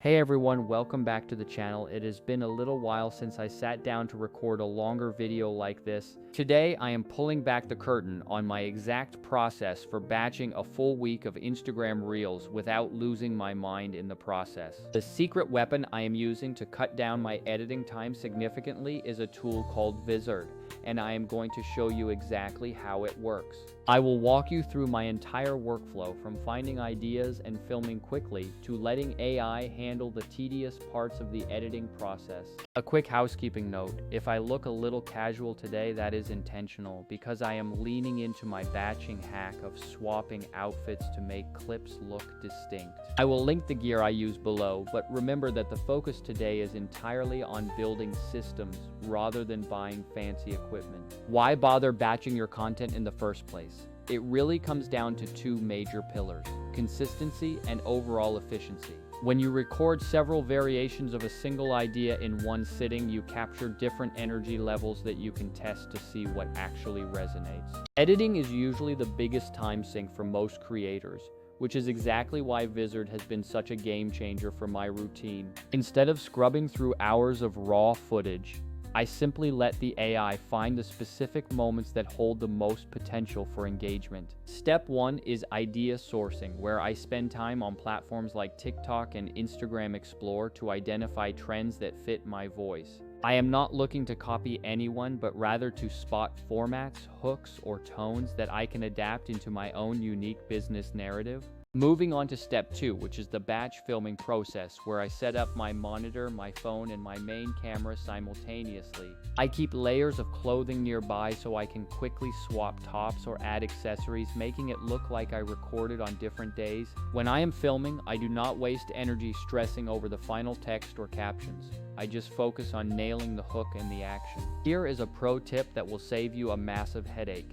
Hey everyone, welcome back to the channel. It has been a little while since I sat down to record a longer video like this. Today, I am pulling back the curtain on my exact process for batching a full week of Instagram Reels without losing my mind in the process. The secret weapon I am using to cut down my editing time significantly is a tool called Vizard, and I am going to show you exactly how it works. I will walk you through my entire workflow from finding ideas and filming quickly to letting AI handle the tedious parts of the editing process. A quick housekeeping note, if I look a little casual today, that is intentional because I am leaning into my batching hack of swapping outfits to make clips look distinct. I will link the gear I use below, but remember that the focus today is entirely on building systems rather than buying fancy equipment. Why bother batching your content in the first place? It really comes down to two major pillars: consistency and overall efficiency. When you record several variations of a single idea in one sitting, you capture different energy levels that you can test to see what actually resonates. Editing is usually the biggest time sink for most creators, which is exactly why Vizard has been such a game changer for my routine. Instead of scrubbing through hours of raw footage, I simply let the AI find the specific moments that hold the most potential for engagement. Step 1 is idea sourcing, where I spend time on platforms like TikTok and Instagram Explore to identify trends that fit my voice. I am not looking to copy anyone, but rather to spot formats, hooks, or tones that I can adapt into my own unique business narrative. Moving on to step 2, which is the batch filming process, where I set up my monitor, my phone, and my main camera simultaneously. I keep layers of clothing nearby so I can quickly swap tops or add accessories, making it look like I recorded on different days. When I am filming, I do not waste energy stressing over the final text or captions. I just focus on nailing the hook and the action. Here is a pro tip that will save you a massive headache.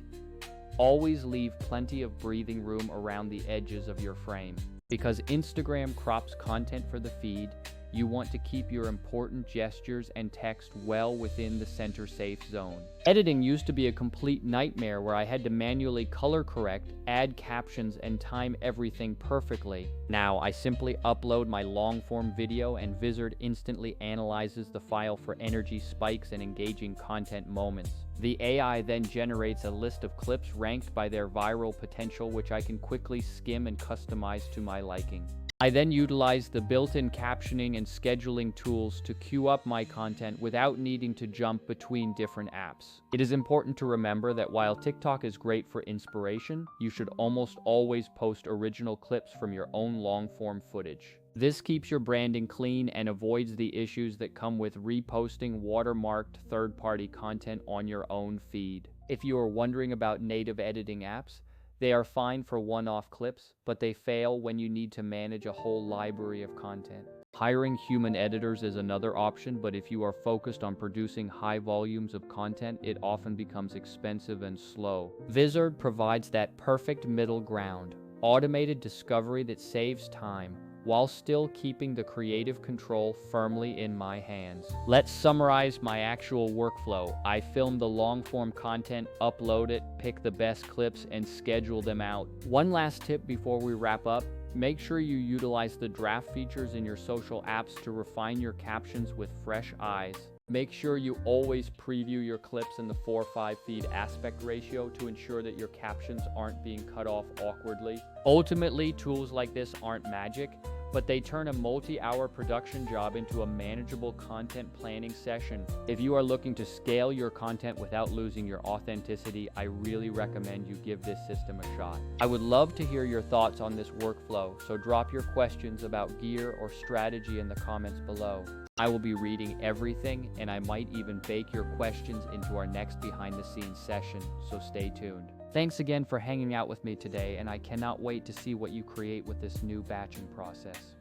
Always leave plenty of breathing room around the edges of your frame. Because Instagram crops content for the feed, you want to keep your important gestures and text well within the center safe zone. Editing used to be a complete nightmare where I had to manually color correct, add captions, and time everything perfectly. Now I simply upload my long-form video and Vizard instantly analyzes the file for energy spikes and engaging content moments. The AI then generates a list of clips ranked by their viral potential, which I can quickly skim and customize to my liking. I then utilize the built-in captioning and scheduling tools to queue up my content without needing to jump between different apps. It is important to remember that while TikTok is great for inspiration, you should almost always post original clips from your own long-form footage. This keeps your branding clean and avoids the issues that come with reposting watermarked third-party content on your own feed. If you are wondering about native editing apps, they are fine for one-off clips, but they fail when you need to manage a whole library of content. Hiring human editors is another option, but if you are focused on producing high volumes of content, it often becomes expensive and slow. Vizard provides that perfect middle ground, automated discovery that saves time, while still keeping the creative control firmly in my hands. Let's summarize my actual workflow. I film the long-form content, upload it, pick the best clips, and schedule them out. One last tip before we wrap up: make sure you utilize the draft features in your social apps to refine your captions with fresh eyes. Make sure you always preview your clips in the 4:5 feed aspect ratio to ensure that your captions aren't being cut off awkwardly. Ultimately, tools like this aren't magic, but they turn a multi-hour production job into a manageable content planning session. If you are looking to scale your content without losing your authenticity, I really recommend you give this system a shot. I would love to hear your thoughts on this workflow, so drop your questions about gear or strategy in the comments below. I will be reading everything, and I might even bake your questions into our next behind-the-scenes session, so stay tuned. Thanks again for hanging out with me today, and I cannot wait to see what you create with this new batching process.